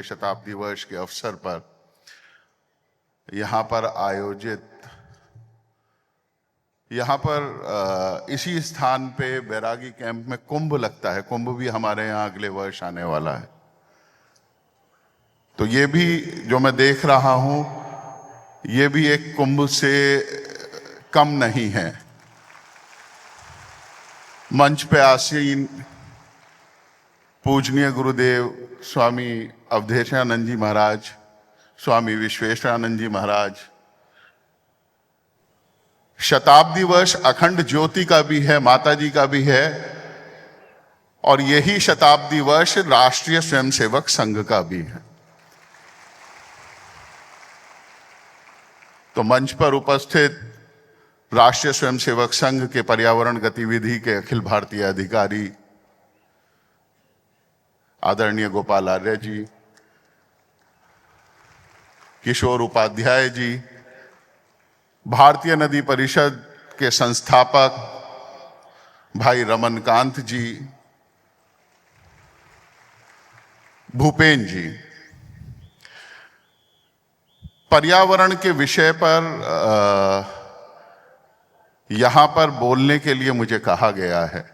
शताब्दी वर्ष के अवसर पर यहाँ पर आयोजित, यहाँ पर इसी स्थान पे बैरागी कैंप में कुंभ लगता है। कुंभ भी हमारे यहाँ अगले वर्ष आने वाला है। तो ये भी जो मैं देख रहा हूँ, ये भी एक कुंभ से कम नहीं है। मंच पे आसीन पूजनीय गुरुदेव स्वामी अवधेशानंद जी महाराज, स्वामी विश्वेश्वरानंद जी महाराज, शताब्दी वर्ष अखंड ज्योति का भी है, माता जी का भी है, और यही शताब्दी वर्ष राष्ट्रीय स्वयंसेवक संघ का भी है। तो मंच पर उपस्थित राष्ट्रीय स्वयंसेवक संघ के पर्यावरण गतिविधि के अखिल भारतीय अधिकारी आदरणीय गोपाल आर्य जी, किशोर उपाध्याय जी, भारतीय नदी परिषद के संस्थापक भाई रमनकांत जी, भूपेन जी, पर्यावरण के विषय पर यहां पर बोलने के लिए मुझे कहा गया है।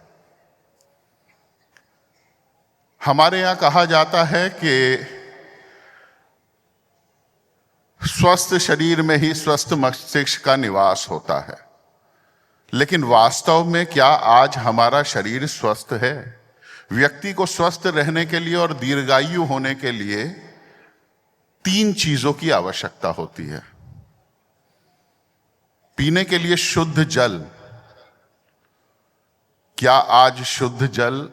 हमारे यहां कहा जाता है कि स्वस्थ शरीर में ही स्वस्थ मस्तिष्क का निवास होता है, लेकिन वास्तव में क्या आज हमारा शरीर स्वस्थ है? व्यक्ति को स्वस्थ रहने के लिए और दीर्घायु होने के लिए 3 चीजों की आवश्यकता होती है। पीने के लिए शुद्ध जल। क्या आज शुद्ध जल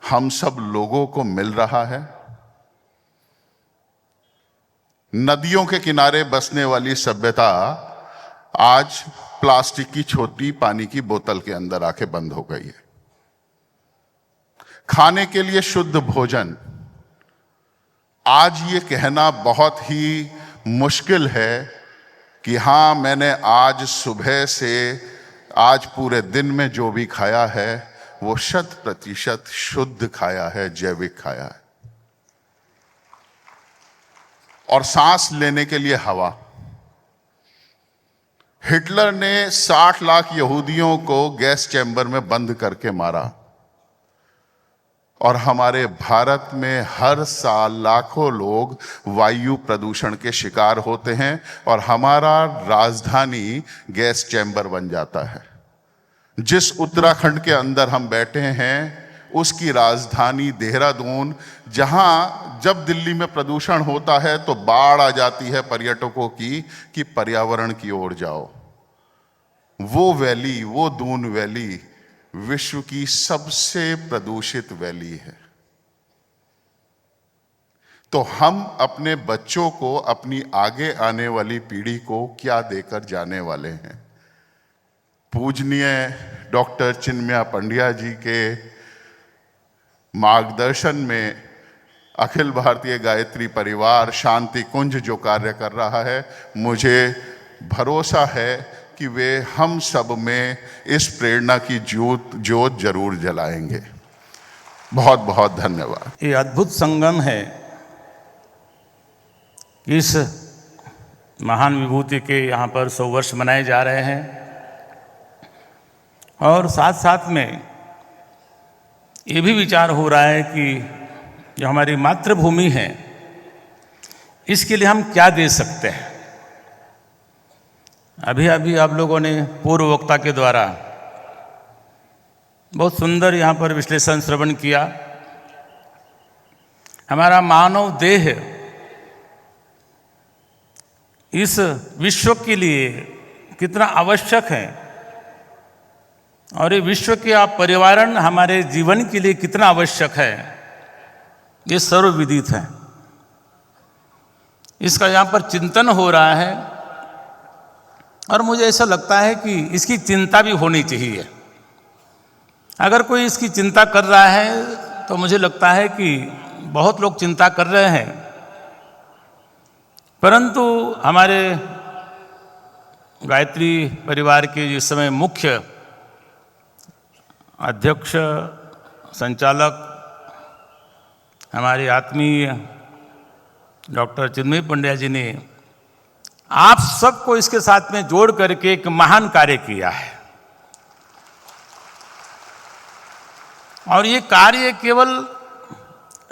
हम सब लोगों को मिल रहा है? नदियों के किनारे बसने वाली सभ्यता आज प्लास्टिक की छोटी पानी की बोतल के अंदर आके बंद हो गई है। खाने के लिए शुद्ध भोजन। आज ये कहना बहुत ही मुश्किल है कि हाँ, मैंने आज सुबह से आज पूरे दिन में जो भी खाया है वो 100% शुद्ध खाया है, जैविक खाया है। और सांस लेने के लिए हवा। हिटलर ने 60 लाख यहूदियों को गैस चैम्बर में बंद करके मारा, और हमारे भारत में हर साल लाखों लोग वायु प्रदूषण के शिकार होते हैं और हमारा राजधानी गैस चैम्बर बन जाता है। जिस उत्तराखंड के अंदर हम बैठे हैं उसकी राजधानी देहरादून, जहां जब दिल्ली में प्रदूषण होता है तो बाढ़ आ जाती है पर्यटकों की कि पर्यावरण की ओर जाओ। वो वैली, वो दून वैली विश्व की सबसे प्रदूषित वैली है। तो हम अपने बच्चों को, अपनी आगे आने वाली पीढ़ी को क्या देकर जाने वाले हैं? पूजनीय डॉक्टर चिन्मया पंड्या जी के मार्गदर्शन में अखिल भारतीय गायत्री परिवार शांति कुंज जो कार्य कर रहा है, मुझे भरोसा है कि वे हम सब में इस प्रेरणा की ज्योत जरूर जलाएंगे। बहुत बहुत धन्यवाद। ये अद्भुत संगम है। इस महान विभूति के यहाँ पर 100 वर्ष मनाए जा रहे हैं, और साथ साथ में ये भी विचार हो रहा है कि जो हमारी मातृभूमि है इसके लिए हम क्या दे सकते हैं। अभी अभी आप लोगों ने पूर्व वक्ता के द्वारा बहुत सुंदर यहाँ पर विश्लेषण श्रवण किया। हमारा मानव देह इस विश्व के लिए कितना आवश्यक है, और ये विश्व के पर्यावरण हमारे जीवन के लिए कितना आवश्यक है, ये सर्वविदित है। इसका यहाँ पर चिंतन हो रहा है, और मुझे ऐसा लगता है कि इसकी चिंता भी होनी चाहिए। अगर कोई इसकी चिंता कर रहा है तो मुझे लगता है कि बहुत लोग चिंता कर रहे हैं, परंतु हमारे गायत्री परिवार के इस समय मुख्य अध्यक्ष, संचालक, हमारे आत्मीय डॉक्टर चिन्मय पंड्या जी ने आप सबको इसके साथ में जोड़ करके एक महान कार्य किया है। और ये कार्य केवल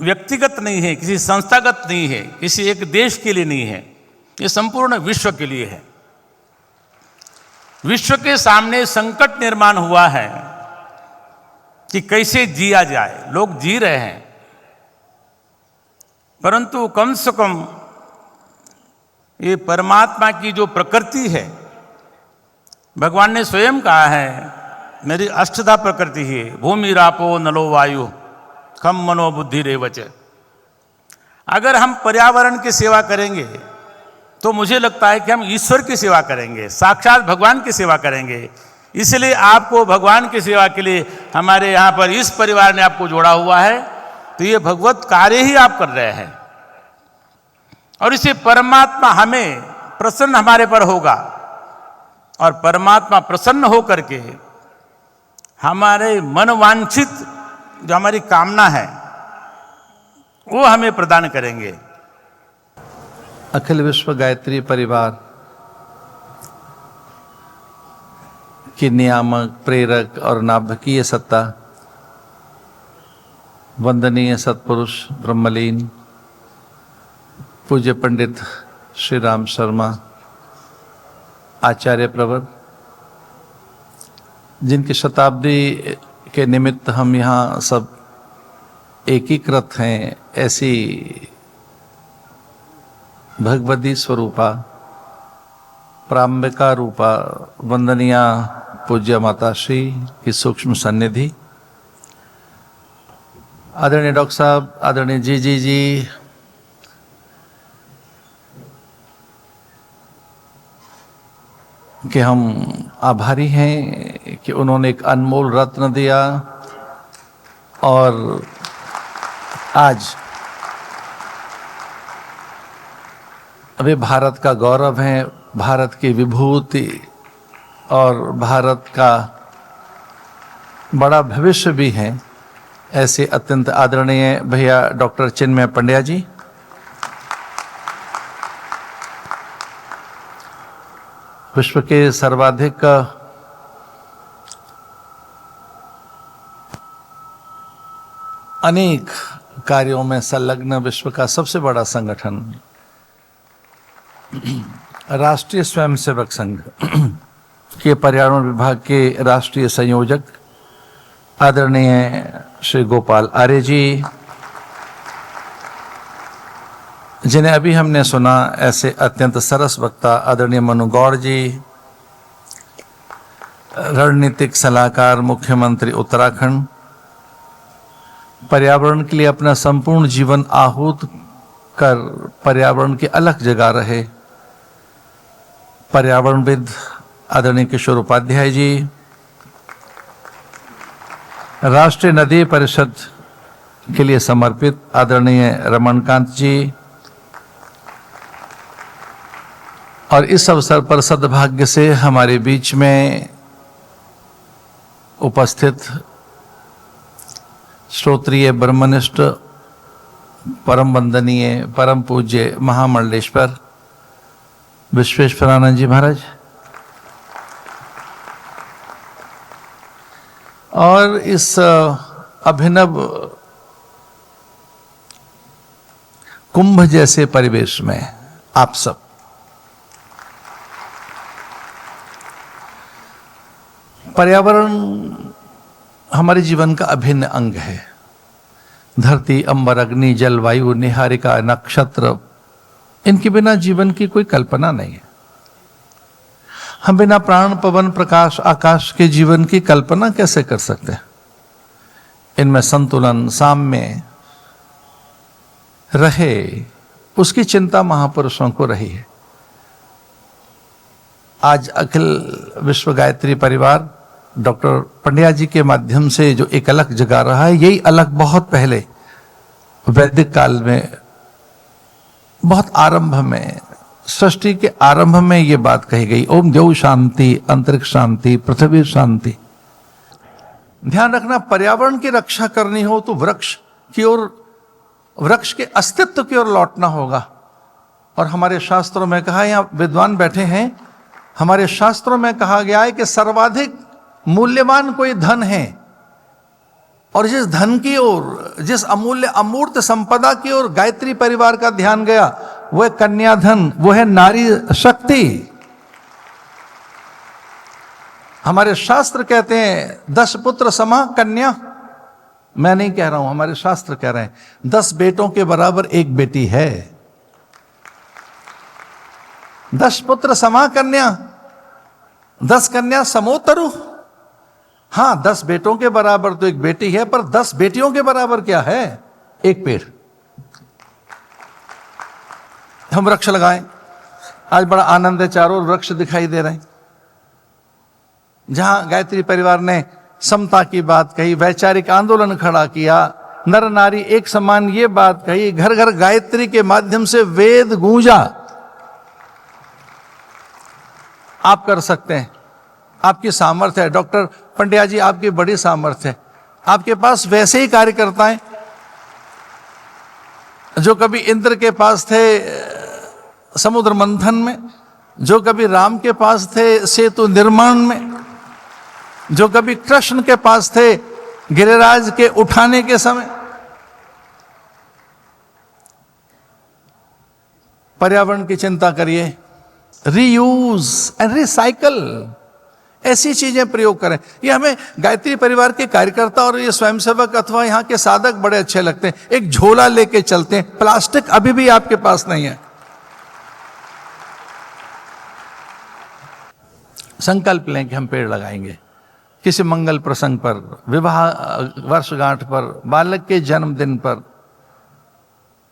व्यक्तिगत नहीं है, किसी संस्थागत नहीं है, किसी एक देश के लिए नहीं है, ये संपूर्ण विश्व के लिए है। विश्व के सामने संकट निर्माण हुआ है कि कैसे जिया जाए। लोग जी रहे हैं, परंतु कम से कम ये परमात्मा की जो प्रकृति है, भगवान ने स्वयं कहा है, मेरी अष्टधा प्रकृति है, भूमि रापो नलो वायु खम मनो बुद्धि रेवच। अगर हम पर्यावरण की सेवा करेंगे तो मुझे लगता है कि हम ईश्वर की सेवा करेंगे, साक्षात भगवान की सेवा करेंगे। इसलिए आपको भगवान की सेवा के लिए हमारे यहाँ पर इस परिवार ने आपको जोड़ा हुआ है, तो ये भगवत कार्य ही आप कर रहे हैं। और इसे परमात्मा हमें प्रसन्न हमारे पर होगा, और परमात्मा प्रसन्न होकर के हमारे मनवांछित जो हमारी कामना है वो हमें प्रदान करेंगे। अखिल विश्व गायत्री परिवार की नियामक, प्रेरक और नाभकीय सत्ता वंदनीय सत्पुरुष ब्रह्मलीन पूज्य पंडित श्री राम शर्मा आचार्य प्रवर, जिनकी शताब्दी के निमित्त हम यहाँ सब एकीकृत हैं, ऐसी भगवती स्वरूपा प्राम्बिका रूपा वंदनीया पूज्य माताश्री की सूक्ष्म सन्निधि, आदरणीय डॉक्टर साहब, आदरणीय जी कि हम आभारी हैं कि उन्होंने एक अनमोल रत्न दिया और आज वे भारत का गौरव हैं, भारत की विभूति और भारत का बड़ा भविष्य भी हैं। ऐसे अत्यंत आदरणीय भैया डॉक्टर चिन्मय पंड्या जी, विश्व के सर्वाधिक अनेक कार्यों में संलग्न विश्व का सबसे बड़ा संगठन राष्ट्रीय स्वयंसेवक संघ के पर्यावरण विभाग के राष्ट्रीय संयोजक आदरणीय श्री गोपाल आर्य जी, जिन्हें अभी हमने सुना, ऐसे अत्यंत सरस वक्ता आदरणीय मनु गौड़ जी, रणनीतिक सलाहकार मुख्यमंत्री उत्तराखंड, पर्यावरण के लिए अपना संपूर्ण जीवन आहूत कर पर्यावरण की अलग जगह रहे पर्यावरणविद आदरणीय किशोर उपाध्याय जी, राष्ट्रीय नदी परिषद के लिए समर्पित आदरणीय रमणकांत जी, और इस अवसर पर सद्भाग्य से हमारे बीच में उपस्थित श्रोत्रिय ब्रह्मनिष्ठ परम वंदनीय परम पूज्य महामंडलेश्वर विश्वेश्वरानंद जी महाराज, और इस अभिनव कुंभ जैसे परिवेश में आप सब पर्यावरण हमारे जीवन का अभिन्न अंग है। धरती, अंबर, अग्नि, जल, वायु, निहारिका, नक्षत्र, इनके बिना जीवन की कोई कल्पना नहीं है। हम बिना प्राण, पवन, प्रकाश, आकाश के जीवन की कल्पना कैसे कर सकते हैं? इनमें संतुलन, साम्य रहे, उसकी चिंता महापुरुषों को रही है। आज अखिल विश्व गायत्री परिवार डॉक्टर पंड्या जी के माध्यम से जो एक अलग जगा रहा है, यही अलग बहुत पहले वैदिक काल में, बहुत आरंभ में, सृष्टि के आरंभ में ये बात कही गई, ओम द्यौ शांति, अंतरिक्ष शांति, पृथ्वी शांति। ध्यान रखना, पर्यावरण की रक्षा करनी हो तो वृक्ष की ओर, वृक्ष के अस्तित्व की ओर लौटना होगा, और हमारे शास्त्रों में कहा, यहाँ विद्वान बैठे हैं, हमारे शास्त्रों में कहा गया है कि सर्वाधिक मूल्यवान कोई धन है, और जिस धन की ओर, जिस अमूल्य अमूर्त संपदा की ओर गायत्री परिवार का ध्यान गया, वो है कन्याधन, वो है नारी शक्ति। हमारे शास्त्र कहते हैं 10 पुत्र समा कन्या। मैं नहीं कह रहा हूं, हमारे शास्त्र कह रहे हैं 10 बेटों के बराबर एक बेटी है। 10 पुत्र समा कन्या, 10 कन्या समोतरु। हाँ, 10 बेटों के बराबर तो एक बेटी है, पर 10 बेटियों के बराबर क्या है? एक पेड़। हम वृक्ष लगाएं। आज बड़ा आनंद है, चारों ओर वृक्ष दिखाई दे रहे हैं। जहां गायत्री परिवार ने समता की बात कही, वैचारिक आंदोलन खड़ा किया, नर नारी एक समान ये बात कही, घर घर गायत्री के माध्यम से वेद गूंजा। आप कर सकते हैं, आपकी सामर्थ्य है। डॉक्टर पंड्या जी, आपकी बड़ी सामर्थ्य है। आपके पास वैसे ही कार्यकर्ता हैं जो कभी इंद्र के पास थे समुद्र मंथन में, जो कभी राम के पास थे सेतु निर्माण में, जो कभी कृष्ण के पास थे गिरिराज के उठाने के समय। पर्यावरण की चिंता करिए, रीयूज एंड रिसाइकल, ऐसी चीजें प्रयोग करें। ये हमें गायत्री परिवार के कार्यकर्ता और ये स्वयंसेवक अथवा यहाँ के साधक बड़े अच्छे लगते हैं। एक झोला लेके चलते हैं, प्लास्टिक अभी भी आपके पास नहीं है। संकल्प लें कि हम पेड़ लगाएंगे। किसी मंगल प्रसंग पर, विवाह वर्षगांठ पर, बालक के जन्मदिन पर,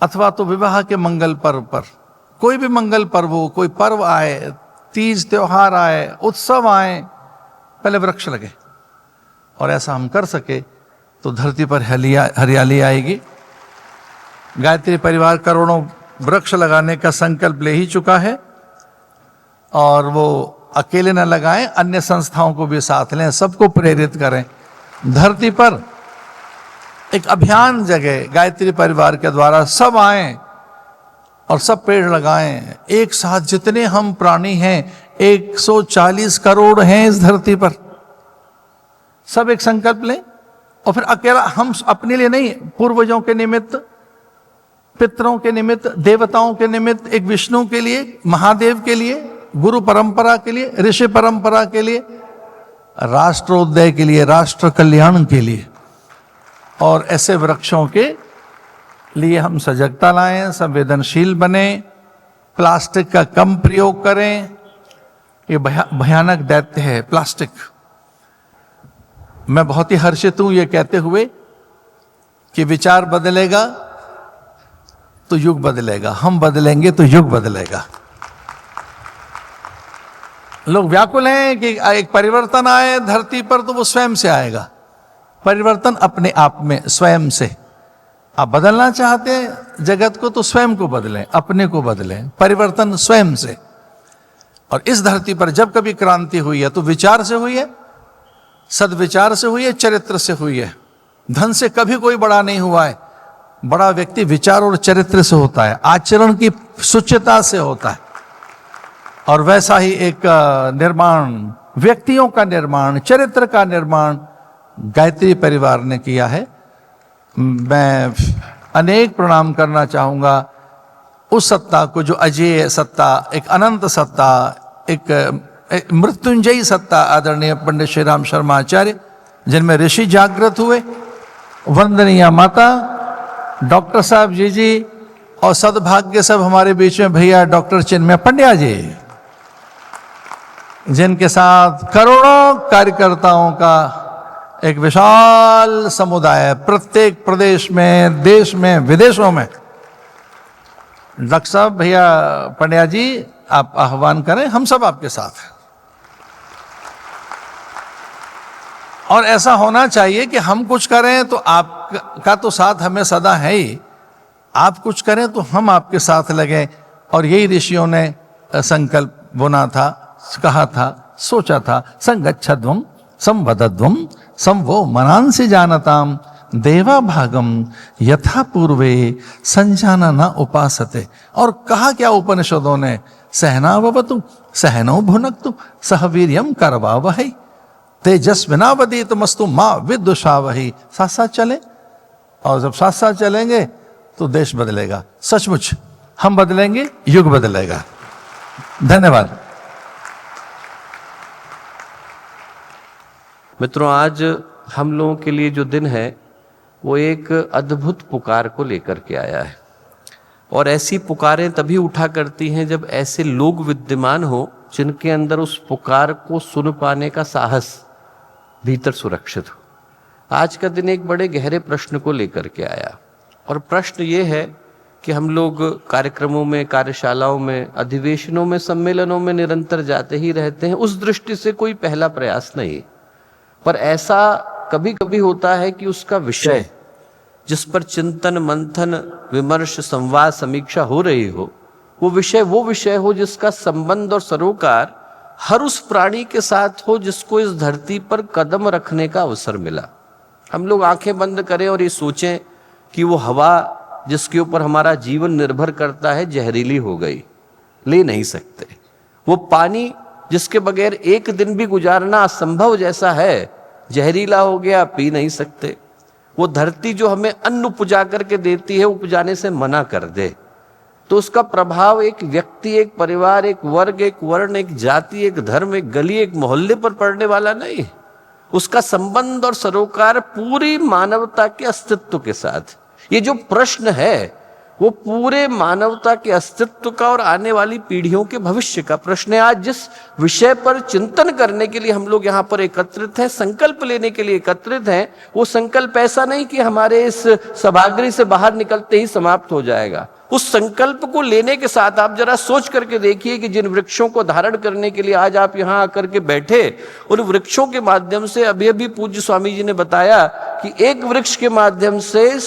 अथवा तो विवाह के मंगल पर्व पर, कोई भी मंगल पर्व हो, कोई पर्व आए, तीज त्योहार आए, उत्सव आए, पहले वृक्ष लगे। और ऐसा हम कर सके तो धरती पर हरियाली आएगी। गायत्री परिवार करोड़ों वृक्ष लगाने का संकल्प ले ही चुका है, और वो अकेले न लगाएं, अन्य संस्थाओं को भी साथ लें, सबको प्रेरित करें। धरती पर एक अभियान जगह गायत्री परिवार के द्वारा, सब आएं और सब पेड़ लगाएं एक साथ। जितने हम प्राणी हैं, 140 करोड़ हैं इस धरती पर, सब एक संकल्प लें। और फिर अकेला हम अपने लिए नहीं, पूर्वजों के निमित्त, पितरों के निमित्त, देवताओं के निमित्त, एक विष्णु के लिए, महादेव के लिए, गुरु परंपरा के लिए, ऋषि परंपरा के लिए, राष्ट्रोदय के लिए, राष्ट्र कल्याण के लिए। और ऐसे वृक्षों के लिए हम सजगता लाएं, संवेदनशील बने, प्लास्टिक का कम प्रयोग करें। ये भयानक दैत्य है प्लास्टिक। मैं बहुत ही हर्षित हूं ये कहते हुए कि विचार बदलेगा तो युग बदलेगा, हम बदलेंगे तो युग बदलेगा। लोग व्याकुल हैं कि एक परिवर्तन आए धरती पर, तो वो स्वयं से आएगा। परिवर्तन अपने आप में, स्वयं से। आप बदलना चाहते हैं जगत को, तो स्वयं को बदलें, अपने को बदलें। परिवर्तन स्वयं से। और इस धरती पर जब कभी क्रांति हुई है तो विचार से हुई है, सद्विचार से हुई है, चरित्र से हुई है। धन से कभी कोई बड़ा नहीं हुआ है। बड़ा व्यक्ति विचार और चरित्र से होता है, आचरण की शुचिता से होता है। और वैसा ही एक निर्माण, व्यक्तियों का निर्माण, चरित्र का निर्माण गायत्री परिवार ने किया है। मैं अनेक प्रणाम करना चाहूँगा उस सत्ता को जो अजेय सत्ता, एक अनंत सत्ता, एक मृत्युंजयी सत्ता आदरणीय पंडित श्री राम शर्मा आचार्य, जिनमें ऋषि जागृत हुए, वंदनीय माता डॉक्टर साहब जी और सद्भाग्य सब हमारे बीच में भैया डॉक्टर चिन्मय पंड्या जी, जिनके साथ करोड़ों कार्यकर्ताओं का एक विशाल समुदाय है, प्रत्येक प्रदेश में, देश में, विदेशों में। डॉक्टर साहब, भैया पंड्या जी, आप आह्वान करें, हम सब आपके साथ हैं। और ऐसा होना चाहिए कि हम कुछ करें तो आपका तो साथ हमें सदा है ही, आप कुछ करें तो हम आपके साथ लगे। और यही ऋषियों ने संकल्प बुना था, कहा था, सोचा था। संगच्छध्वम संवदध्वम संवो मनांसि जानताम देवा भागम यथा पूर्वे संजाना न उपासते। और कहा क्या उपनिषदों ने, सहनावतु सहनो भुनक्तु सह वीर्यम करवावहै तेजस्विनावधीतमस्तु मां विद्विषावहै। साथ साथ चले, और जब साथ साथ चलेंगे तो देश बदलेगा। सचमुच हम बदलेंगे, युग बदलेगा। धन्यवाद। मित्रों, आज हम लोगों के लिए जो दिन है वो एक अद्भुत पुकार को लेकर के आया है, और ऐसी पुकारें तभी उठा करती हैं जब ऐसे लोग विद्यमान हो जिनके अंदर उस पुकार को सुन पाने का साहस भीतर सुरक्षित हो। आज का दिन एक बड़े गहरे प्रश्न को लेकर के आया, और प्रश्न ये है कि हम लोग कार्यक्रमों में, कार्यशालाओं में, अधिवेशनों में, सम्मेलनों में निरंतर जाते ही रहते हैं। उस दृष्टि से कोई पहला प्रयास नहीं, पर ऐसा कभी कभी होता है कि उसका विषय जिस पर चिंतन, मंथन, विमर्श, संवाद, समीक्षा हो रही हो, वो विषय हो जिसका संबंध और सरोकार हर उस प्राणी के साथ हो जिसको इस धरती पर कदम रखने का अवसर मिला। हम लोग आंखें बंद करें और ये सोचें कि वो हवा जिसके ऊपर हमारा जीवन निर्भर करता है जहरीली हो गई, ले नहीं सकते। वो पानी जिसके बगैर एक दिन भी गुजारना असंभव जैसा है, जहरीला हो गया, पी नहीं सकते। वो धरती जो हमें अन्न उपजा करके देती है, उपजाने से मना कर दे, तो उसका प्रभाव एक व्यक्ति, एक परिवार, एक वर्ग, एक वर्ण, एक जाति, एक धर्म, एक गली, एक मोहल्ले पर पड़ने वाला नहीं। उसका संबंध और सरोकार पूरी मानवता के अस्तित्व के साथ। ये जो प्रश्न है वो पूरे मानवता के अस्तित्व का और आने वाली पीढ़ियों के भविष्य का प्रश्न है। आज जिस विषय पर चिंतन करने के लिए हम लोग यहाँ पर एकत्रित हैं, संकल्प लेने के लिए एकत्रित हैं, वो संकल्प ऐसा नहीं कि हमारे इस सभागृह से बाहर निकलते ही समाप्त हो जाएगा। उस संकल्प को लेने के साथ आप जरा सोच करके देखिए कि जिन वृक्षों को धारण करने के लिए आज आप यहाँ आकर के बैठे, उन वृक्षों के माध्यम से अभी अभी पूज्य स्वामी जी ने बताया कि एक वृक्ष के माध्यम से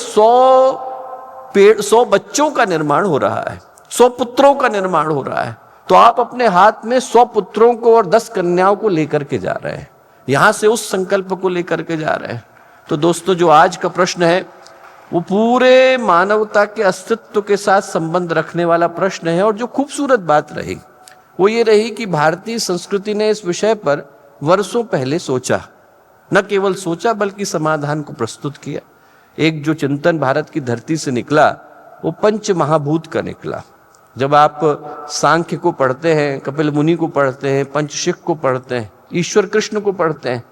100 बच्चों का निर्माण हो रहा है, 100 पुत्रों का निर्माण हो रहा है। तो आप अपने हाथ में 100 पुत्रों को और 10 कन्याओं को लेकर के जा रहे हैं, यहां से उस संकल्प को लेकर के जा रहे हैं। तो दोस्तों, जो आज का प्रश्न है वो पूरे मानवता के अस्तित्व के साथ संबंध रखने वाला प्रश्न है। और जो खूबसूरत बात रही वो ये रही कि भारतीय संस्कृति ने इस विषय पर वर्षों पहले सोचा, न केवल सोचा बल्कि समाधान को प्रस्तुत किया। एक जो चिंतन भारत की धरती से निकला वो पंच महाभूत का निकला। जब आप सांख्य को पढ़ते हैं, कपिल मुनि को पढ़ते हैं, पंचशिख को पढ़ते हैं, ईश्वर कृष्ण को पढ़ते हैं,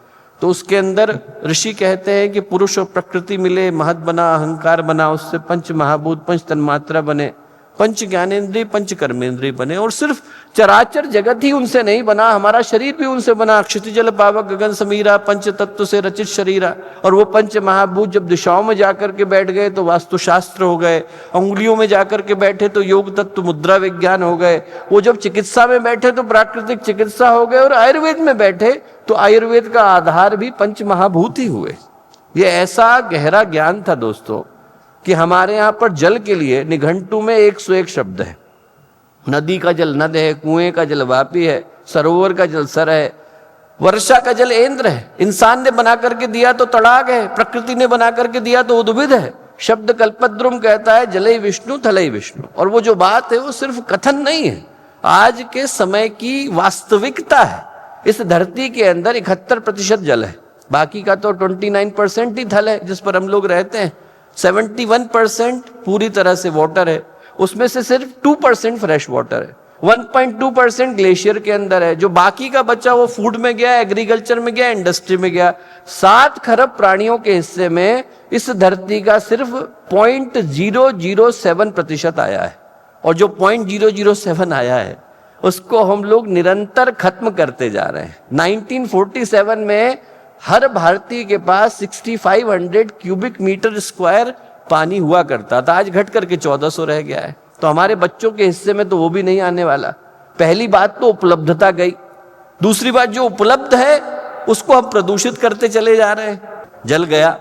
तो उसके अंदर ऋषि कहते हैं कि पुरुष और प्रकृति मिले, महत बना, अहंकार बना, उससे पंच महाभूत, पंच तन्मात्रा बने, पंच ज्ञानेन्द्रिय, पंच कर्मेंद्रिय बने। और सिर्फ चराचर जगत ही उनसे नहीं बना, हमारा शरीर भी उनसे बना। क्षिति जल पावक गगन समीरा, पंच तत्व से रचित शरीरा। और वो पंच महाभूत जब दिशाओं में जाकर के बैठ गए तो वास्तुशास्त्र हो गए, अंगुलियों में जाकर के बैठे तो योग तत्व मुद्रा विज्ञान हो गए, वो जब चिकित्सा में बैठे तो प्राकृतिक चिकित्सा हो गए, और आयुर्वेद में बैठे तो आयुर्वेद का आधार भी पंच महाभूत ही हुए। ये ऐसा गहरा ज्ञान था दोस्तों कि हमारे यहाँ पर जल के लिए निघंटू में 101 शब्द है। नदी का जल नद है, कुएं का जल वापी है, सरोवर का जल सर है, वर्षा का जल इंद्र है, इंसान ने बना करके दिया तो तड़ाग है, प्रकृति ने बना करके दिया तो उद्भिद है। शब्द कल्पद्रुम कहता है जलई विष्णु थलई विष्णु। और वो जो बात है वो सिर्फ कथन नहीं है, आज के समय की वास्तविकता है। इस धरती के अंदर 71% जल है, बाकी का तो 29% ही थल है जिस पर हम लोग रहते हैं। 71% पूरी तरह से वाटर है, उसमें से सिर्फ 2% फ्रेश वाटर है, 1.2% ग्लेशियर के अंदर है। जो बाकी का बचा वो फूड में गया, एग्रीकल्चर में गया, इंडस्ट्री में गया। 7 खरब प्राणियों के हिस्से में इस धरती का सिर्फ 0.007% आया है, और जो 0.007 आया है उसको हम लोग निरंतर खत्म करते जा रहे हैं। 1947 में हर भारतीय के पास 6500 क्यूबिक मीटर स्क्वायर पानी हुआ करता था, आज घट करके 1400 रह गया है। तो हमारे बच्चों के हिस्से में तो वो भी नहीं आने वाला। पहली बात तो उपलब्धता गई, दूसरी बात जो उपलब्ध है उसको हम प्रदूषित करते चले जा रहे हैं। जल गया,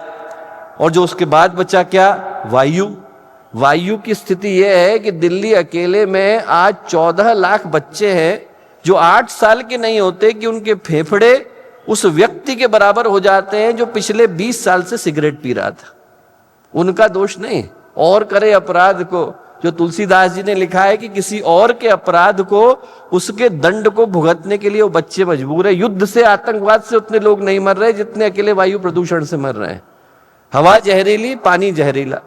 और जो उसके बाद बचा क्या? वायु। वायु की स्थिति यह है कि दिल्ली अकेले में आज 14 लाख बच्चे हैं जो 8 साल के नहीं होते कि उनके फेफड़े उस व्यक्ति के बराबर हो जाते हैं जो पिछले 20 साल से सिगरेट पी रहा था। उनका दोष नहीं। और करे अपराध को, जो तुलसीदास जी ने लिखा है कि किसी और के अपराध को, उसके दंड को भुगतने के लिए वो बच्चे मजबूर है। युद्ध से, आतंकवाद से उतने लोग नहीं मर रहे जितने अकेले वायु प्रदूषण से मर रहे हैं। हवा जहरीली, पानी जहरीला,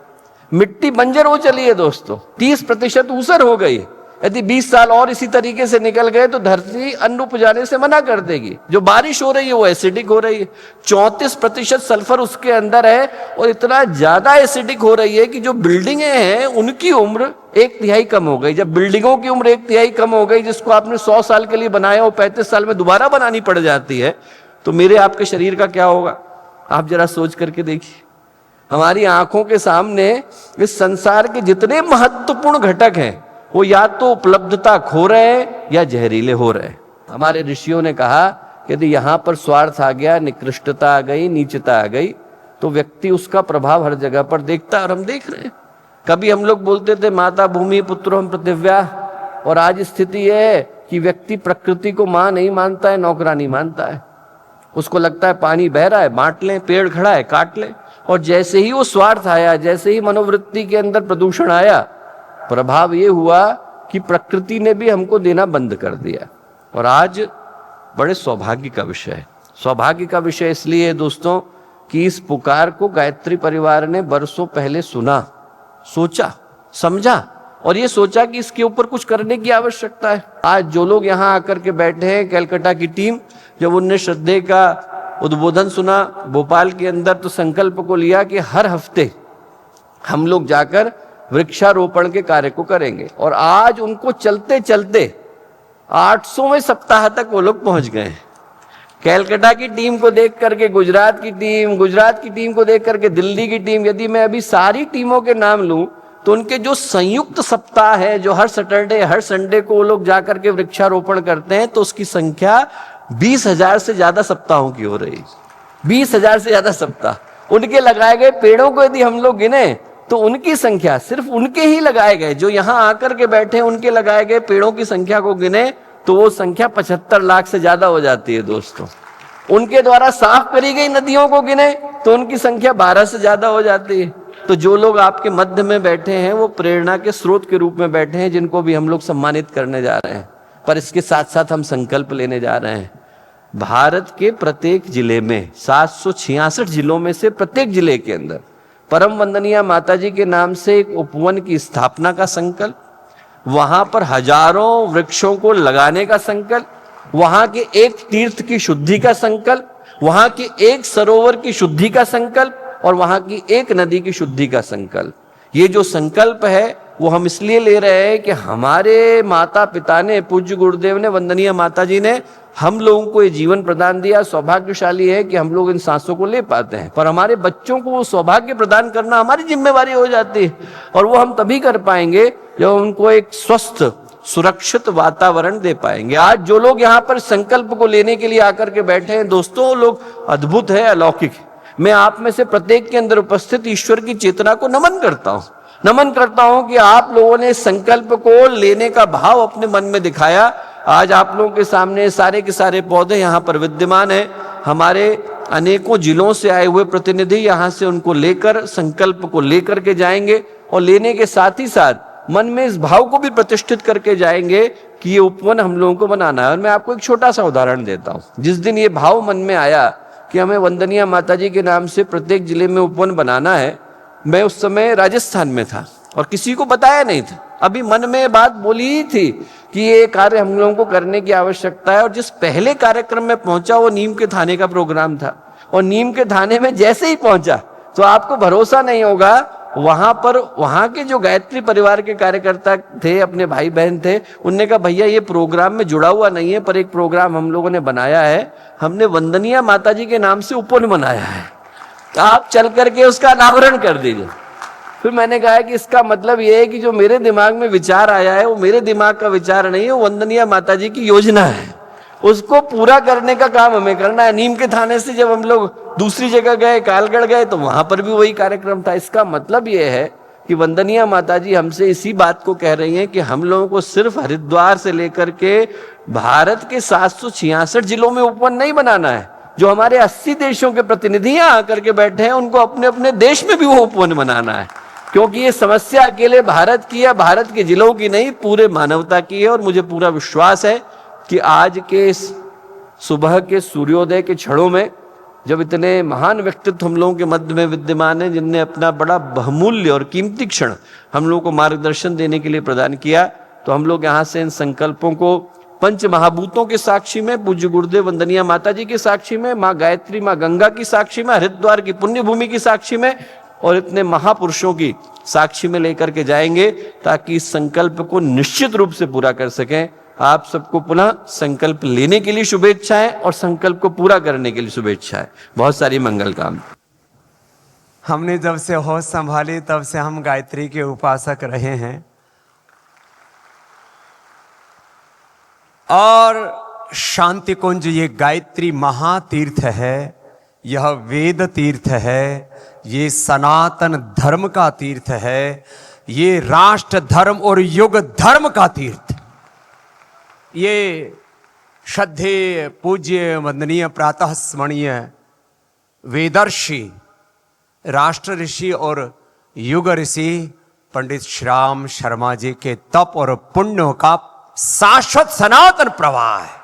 मिट्टी बंजर हो चली है दोस्तों, 30% ऊसर हो गई। यदि 20 साल और इसी तरीके से निकल गए तो धरती अन्न उपजाने से मना कर देगी। जो बारिश हो रही है वो एसिडिक हो रही है, 34% सल्फर उसके अंदर है, और इतना ज्यादा एसिडिक हो रही है कि जो बिल्डिंगें हैं उनकी उम्र 1/3 कम हो गई। जब बिल्डिंगों की उम्र 1/3 कम हो गई, जिसको आपने 100 साल के लिए बनाया वो 35 साल में दोबारा बनानी पड़ जाती है, तो मेरे आपके शरीर का क्या होगा? आप जरा सोच करके देखिए। हमारी आंखों के सामने इस संसार के जितने महत्वपूर्ण घटक हैं वो या तो उपलब्धता खो रहे हैं या जहरीले हो रहे हैं। हमारे ऋषियों ने कहा कि यदि यहां पर स्वार्थ आ गया, निकृष्टता आ गई, नीचता आ गई, तो व्यक्ति उसका प्रभाव हर जगह पर देखता है, और हम देख रहे हैं। कभी हम लोग बोलते थे माता भूमि पुत्रों पृथिव्या, और आज स्थिति यह है कि व्यक्ति प्रकृति को मां नहीं मानता है, नौकरानी मानता है। उसको लगता है पानी बह रहा है, बांट लें, पेड़ खड़ा है, काट लें। और जैसे ही वो स्वार्थ आया, जैसे ही मनोवृत्ति के अंदर प्रदूषण आया, प्रभाव ये हुआ कि प्रकृति ने भी हमको देना बंद कर दिया। और आज बड़े सौभाग्य का विषय है। सौभाग्य का विषय इसलिए है दोस्तों कि इस पुकार को गायत्री परिवार ने बरसों पहले सुना, सोचा, समझा, और ये सोचा कि इसके ऊपर कुछ करने की आवश्यकता है। आज जो लोग यहाँ आकर के बैठे हैं, कैलकाटा की टीम, जब उनने श्रद्धे का उद्बोधन सुना भोपाल के अंदर, तो संकल्प को लिया कि हर हफ्ते हम लोग जाकर वृक्षारोपण के कार्य को करेंगे। और आज उनको चलते चलते 800वें सप्ताह तक वो लोग पहुंच गए। कैलकाटा की टीम को देख करके गुजरात की टीम, गुजरात की टीम को देख करके दिल्ली की टीम, यदि मैं अभी सारी टीमों के नाम लूं तो उनके जो संयुक्त सप्ताह है, जो हर सैटरडे हर संडे को वो लोग जाकर के वृक्षारोपण करते हैं, तो उसकी संख्या 20,000 से ज्यादा सप्ताहों की हो रही है। 20,000 से ज्यादा सप्ताह। उनके लगाए गए पेड़ों को यदि हम लोग गिने तो उनकी संख्या, सिर्फ उनके ही लगाए गए, जो यहां आकर के बैठे उनके लगाए गए पेड़ों की संख्या को गिने तो वो संख्या 75 लाख से ज्यादा हो जाती है दोस्तों। उनके द्वारा साफ करी गई नदियों को गिने तो उनकी संख्या 12 से ज्यादा हो जाती है। तो जो लोग आपके मध्य में बैठे हैं वो प्रेरणा के स्रोत के रूप में बैठे हैं, जिनको भी हम लोग सम्मानित करने जा रहे हैं। पर इसके साथ साथ हम संकल्प लेने जा रहे हैं, भारत के प्रत्येक जिले में, 766 जिलों में से प्रत्येक जिले के अंदर परम वंदनीय माता जी के नाम से एक उपवन की स्थापना का संकल्प, वहां पर हजारों वृक्षों को लगाने का संकल्प, वहां के एक तीर्थ की शुद्धि का संकल्प, वहां के एक सरोवर की शुद्धि का संकल्प, और वहां की एक नदी की शुद्धि का संकल्प। ये जो संकल्प है वो हम इसलिए ले रहे हैं कि हमारे माता पिता ने, पूज्य गुरुदेव ने, वंदनीय माता जी ने हम लोगों को ये जीवन प्रदान दिया। सौभाग्यशाली है कि हम लोग इन सांसों को ले पाते हैं, पर हमारे बच्चों को वो सौभाग्य प्रदान करना हमारी जिम्मेवारी हो जाती है। और वो हम तभी कर पाएंगे जब उनको एक स्वस्थ सुरक्षित वातावरण दे पाएंगे। आज जो लोग यहाँ पर संकल्प को लेने के लिए आकर के बैठे हैं दोस्तों, वो लोग अद्भुत है, अलौकिक है। मैं आप में से प्रत्येक के अंदर उपस्थित ईश्वर की चेतना को नमन करता हूं, नमन करता हूं कि आप लोगों ने संकल्प को लेने का भाव अपने मन में दिखाया। आज आप लोगों के सामने सारे के सारे पौधे यहाँ पर विद्यमान है। हमारे अनेकों जिलों से आए हुए प्रतिनिधि यहाँ से उनको लेकर, संकल्प को लेकर के जाएंगे, और लेने के साथ ही साथ मन में इस भाव को भी प्रतिष्ठित करके जाएंगे कि ये उपवन हम लोगों को बनाना है। और मैं आपको एक छोटा सा उदाहरण देता हूं। जिस दिन ये भाव मन में आया कि हमें वंदनीय माता जी के नाम से प्रत्येक जिले में उपवन बनाना है, मैं उस समय राजस्थान में था और किसी को बताया नहीं था। अभी मन में बात बोली ही थी कि ये कार्य हम लोगों को करने की आवश्यकता है। और जिस पहले कार्यक्रम में पहुंचा वो नीम के थाने का प्रोग्राम था, और नीम के थाने में जैसे ही पहुंचा तो आपको भरोसा नहीं होगा, वहां पर वहां के जो गायत्री परिवार के कार्यकर्ता थे, अपने भाई बहन थे, उनने कहा भैया ये प्रोग्राम में जुड़ा हुआ नहीं है, पर एक प्रोग्राम हम लोगों ने बनाया है, हमने वंदनीय माता जी के नाम से उपवन बनाया है, आप चल करके उसका अनावरण कर दीजिए। फिर मैंने कहा कि इसका मतलब ये है कि जो मेरे दिमाग में विचार आया है वो मेरे दिमाग का विचार नहीं है, वो वंदनीय माता जी की योजना है, उसको पूरा करने का काम हमें करना है। नीम के थाने से जब हम लोग दूसरी जगह गए, कालगढ़ गए, तो वहां पर भी वही कार्यक्रम था। इसका मतलब ये है कि वंदनीय माता जी हमसे इसी बात को कह रही हैं कि हम लोगों को सिर्फ हरिद्वार से लेकर के भारत के 766 जिलों में उपवन नहीं बनाना है, जो हमारे 80 देशों के प्रतिनिधि यहाँ आकर के बैठे हैं, उनको अपने अपने देश में भी वो उपवन बनाना है, क्योंकि ये समस्या अकेले भारत की या भारत के जिलों की नहीं, पूरे मानवता की है। और मुझे पूरा विश्वास है कि आज के इस सुबह के सूर्योदय के क्षणों में जब इतने महान व्यक्तित्व हम लोगों के मध्य में विद्यमान हैं, जिनने अपना बड़ा बहुमूल्य और कीमती क्षण हम लोगों को मार्गदर्शन देने के लिए प्रदान किया, तो हम लोग यहाँ से इन संकल्पों को पंच महाभूतों के साक्षी में, पूज्य गुरुदेव वंदनीय माता जी के साक्षी में, माँ गायत्री, माँ गंगा की साक्षी में, हरिद्वार की पुण्य भूमि की साक्षी में और इतने महापुरुषों की साक्षी में लेकर के जाएंगे, ताकि इस संकल्प को निश्चित रूप से पूरा कर सकें। आप सबको पुनः संकल्प लेने के लिए शुभेच्छाएं और संकल्प को पूरा करने के लिए शुभेच्छाएं। बहुत सारी मंगल कामना। हमने जब से होश संभाली तब से हम गायत्री के उपासक रहे हैं, और शांति कुंज ये गायत्री महातीर्थ है, यह वेद तीर्थ है, ये सनातन धर्म का तीर्थ है, ये राष्ट्र धर्म और युग धर्म का तीर्थ। ये श्रद्धेय पूज्य वंदनीय प्रातः स्मरणीय वेदर्षि, राष्ट्र ऋषि और युग ऋषि पंडित श्याम शर्मा जी के तप और पुण्य का शाश्वत सनातन प्रवाह है।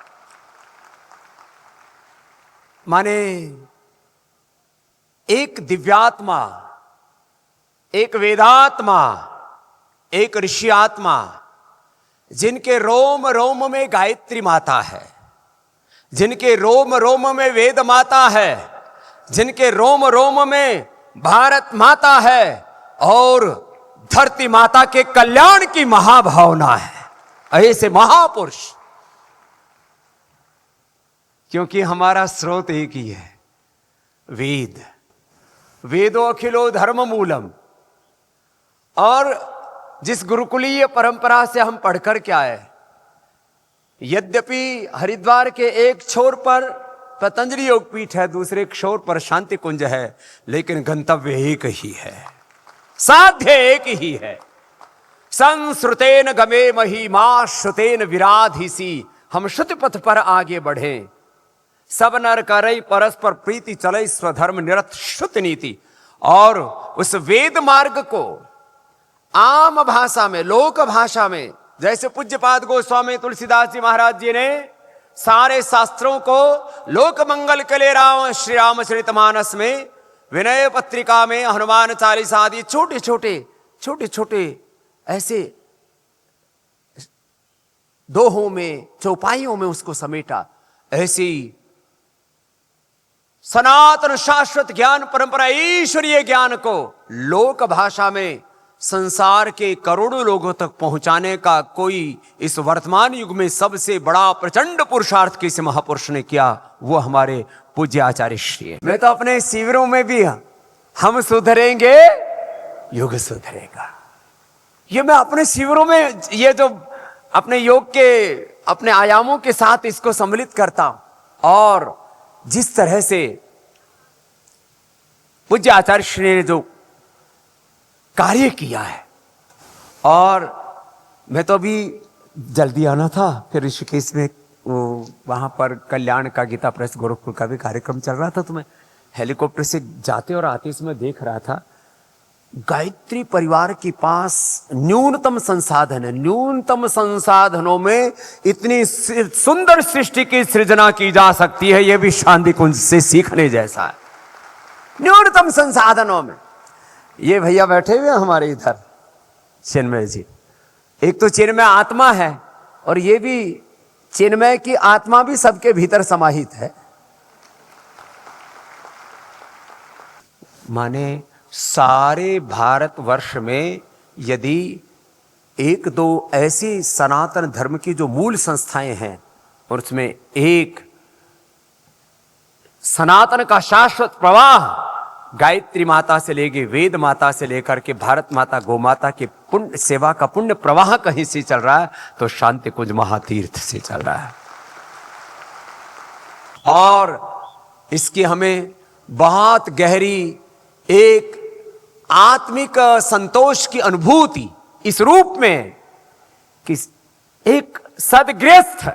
माने एक दिव्यात्मा, एक वेदात्मा, एक ऋषि आत्मा, जिनके रोम रोम में गायत्री माता है, जिनके रोम रोम में वेद माता है, जिनके रोम रोम में भारत माता है और धरती माता के कल्याण की महाभावना है, ऐसे महापुरुष। क्योंकि हमारा स्रोत एक ही है, वेद। वेदो अखिलो धर्म मूलम। और जिस गुरुकुलीय परंपरा से हम पढ़कर के आए, यद्यपि हरिद्वार के एक छोर पर पतंजलि योगपीठ है, दूसरे छोर पर शांति कुंज है, लेकिन गंतव्य एक ही है, साध्य एक ही है। संश्रुतेन गमे महिमा श्रुतेन विराधिसी। हम श्रुति पथ पर आगे बढ़े, सब नर करई परस्पर प्रीति, चले स्वधर्म निरत श्रुत नीति। और उस वेद मार्ग को आम भाषा में, लोक भाषा में, जैसे पूज्यपाद गोस्वामी तुलसीदास जी महाराज जी ने सारे शास्त्रों को लोक मंगल के लिए श्री रामचरितमानस में, विनय पत्रिका में, हनुमान चालीसा आदि छोटे छोटे ऐसे दोहों में, चौपाइयों में उसको समेटा। ऐसी सनातन शाश्वत ज्ञान परंपरा, ईश्वरीय ज्ञान को लोक भाषा में संसार के करोड़ों लोगों तक पहुंचाने का कोई इस वर्तमान युग में सबसे बड़ा प्रचंड पुरुषार्थ किसी महापुरुष ने किया, वो हमारे पूज्य आचार्य श्री है। मैं तो अपने शिविरों में भी, हम सुधरेंगे युग सुधरेगा, ये मैं अपने शिविरों में, ये जो अपने योग के अपने आयामों के साथ इसको सम्मिलित करता हूं। और जिस तरह से पूज्य आचार्य श्री ने जो कार्य किया है, और मैं तो अभी जल्दी आना था, फिर ऋषिकेश में वहां पर कल्याण का, गीता प्रेस गोरखपुर का भी कार्यक्रम चल रहा था, तो मैं हेलीकॉप्टर से जाते और आते समय देख रहा था, गायत्री परिवार के पास न्यूनतम संसाधन है, न्यूनतम संसाधनों में इतनी सुंदर सृष्टि की सृजना की जा सकती है, यह भी शांति कुंज से सीखने जैसा है। न्यूनतम संसाधनों में ये भैया बैठे हुए हमारे इधर चिन्मय जी, एक तो चिन्मय आत्मा है और ये भी चिन्मय की आत्मा भी सबके भीतर समाहित है। माने सारे भारतवर्ष में यदि एक दो ऐसी सनातन धर्म की जो मूल संस्थाएं हैं, और उसमें एक सनातन का शाश्वत प्रवाह गायत्री माता से लेके वेद माता से लेकर के भारत माता गौ माता के पुण्य सेवा का पुण्य प्रवाह कहीं से चल रहा है, तो शांति कुंज महातीर्थ से चल रहा है। और इसकी हमें बहुत गहरी एक आत्मिक संतोष की अनुभूति इस रूप में कि एक सदगृहस्थ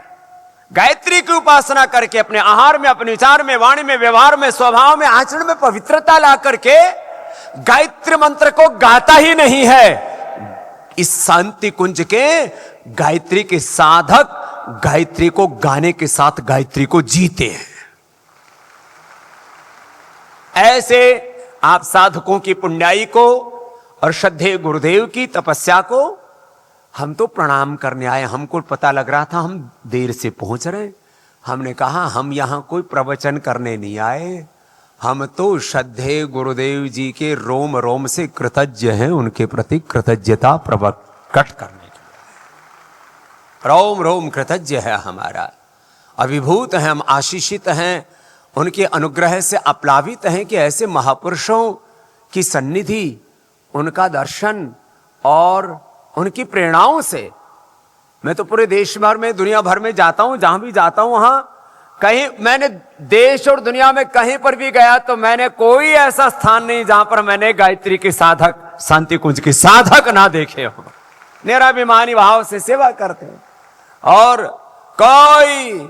गायत्री की उपासना करके अपने आहार में, अपने विचार में, वाणी में, व्यवहार में, स्वभाव में, आचरण में पवित्रता ला करके गायत्री मंत्र को गाता ही नहीं है, इस शांति कुंज के गायत्री के साधक गायत्री को गाने के साथ गायत्री को जीते हैं। ऐसे आप साधकों की पुण्याई को और श्रद्धेय गुरुदेव की तपस्या को हम तो प्रणाम करने आए। हमको पता लग रहा था हम देर से पहुंच रहे। हमने कहा हम यहां कोई प्रवचन करने नहीं आए, हम तो श्रद्धेय गुरुदेव जी के रोम रोम से कृतज्ञ हैं, उनके प्रति कृतज्ञता प्रकट करने के लिए। रोम रोम कृतज्ञ है हमारा, अभिभूत हैं हम, आशीषित हैं, उनके अनुग्रह से अप्लावित हैं कि ऐसे महापुरुषों की सन्निधि, उनका दर्शन और उनकी प्रेरणाओं से मैं तो पूरे देश भर में, दुनिया भर में जाता हूं, जहां भी जाता हूं वहां कहीं मैंने देश और दुनिया में कहीं पर भी गया तो मैंने कोई ऐसा स्थान नहीं जहां पर मैंने गायत्री के साधक, शांति कुंज के साधक ना देखे हो। निराभिमानी भाव से सेवा करते हैं और कोई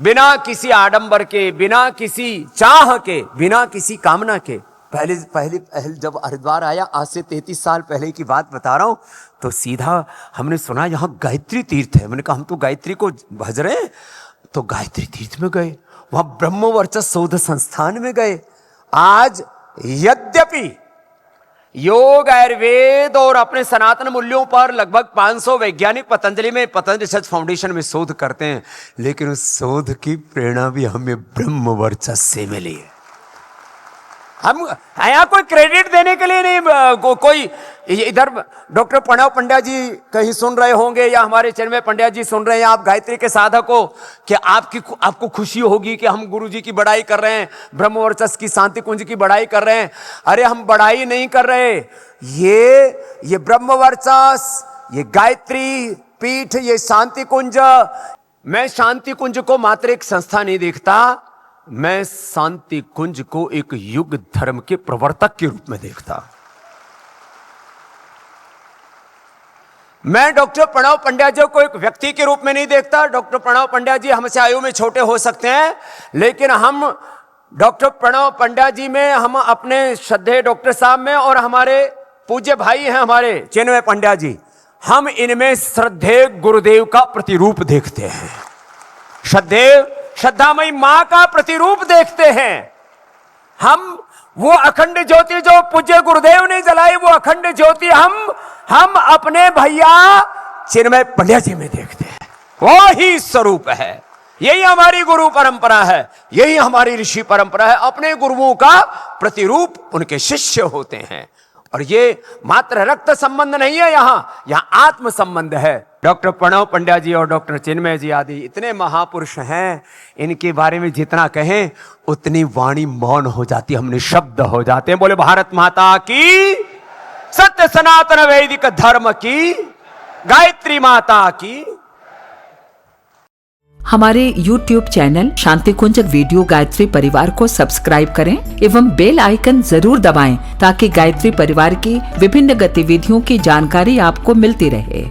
बिना किसी आडंबर के, बिना किसी चाह के, बिना किसी कामना के। पहले जब हरिद्वार आया, आज से 33 साल पहले की बात बता रहा हूं, तो सीधा हमने सुना यहां गायत्री तीर्थ है। मैंने कहा हम तो गायत्री को भज रहे हैं, तो गायत्री तीर्थ में गए, वहां ब्रह्मवर्चस शोध संस्थान में गए। आज यद्यपि योग, आयुर्वेद और अपने सनातन मूल्यों पर लगभग 500 वैज्ञानिक पतंजलि रिसर्च फाउंडेशन में शोध करते हैं, लेकिन उस शोध की प्रेरणा भी हमें ब्रह्मवर्चस से मिली है। हम यहाँ कोई क्रेडिट देने के लिए नहीं, कोई इधर डॉक्टर प्रणव पंड्या जी कहीं सुन रहे होंगे या हमारे चिन्मय पंड्या जी सुन रहे हैं, आप गायत्री के साधक हो, कि आपको खुशी होगी कि हम गुरु जी की बड़ाई कर रहे हैं, ब्रह्मवर्चस की, शांति कुंज की बड़ाई कर रहे हैं। अरे हम बड़ाई नहीं कर रहे, ये ब्रह्मवर्चस, ये गायत्री पीठ, ये शांति कुंज, मैं शांति कुंज को मात्र एक संस्था नहीं देखता, मैं शांति कुंज को एक युग धर्म के प्रवर्तक के रूप में देखता। मैं डॉक्टर प्रणव पंड्या जी को एक व्यक्ति के रूप में नहीं देखता। डॉक्टर प्रणव पंड्या जी हमसे आयु में छोटे हो सकते हैं, लेकिन हम डॉक्टर प्रणव पंड्या जी में, हम अपने श्रद्धेय डॉक्टर साहब में, और हमारे पूज्य भाई हैं हमारे चिन्मय पंड्या जी, हम इनमें श्रद्धेय गुरुदेव का प्रतिरूप देखते हैं, श्रद्धामयी मां का प्रतिरूप देखते हैं। हम वो अखंड ज्योति जो पूज्य गुरुदेव ने जलाई, वो अखंड ज्योति हम अपने भैया चिन्मय पंड्या जी में देखते हैं। वो ही स्वरूप है। यही हमारी गुरु परंपरा है, यही हमारी ऋषि परंपरा है। अपने गुरुओं का प्रतिरूप उनके शिष्य होते हैं, और ये मात्र रक्त संबंध नहीं है, यहां आत्म संबंध है। डॉक्टर प्रणव पंड्या जी और डॉक्टर चिन्मय जी आदि इतने महापुरुष हैं, इनके बारे में जितना कहें उतनी वाणी मौन हो जाती, हमने शब्द हो जाते हैं। बोले भारत माता की, सत्य सनातन वैदिक धर्म की, गायत्री माता की। हमारे YouTube चैनल शांति कुंज वीडियो गायत्री परिवार को सब्सक्राइब करें एवं बेल आइकन जरूर दबाएं ताकि गायत्री परिवार की विभिन्न गतिविधियों की जानकारी आपको मिलती रहे।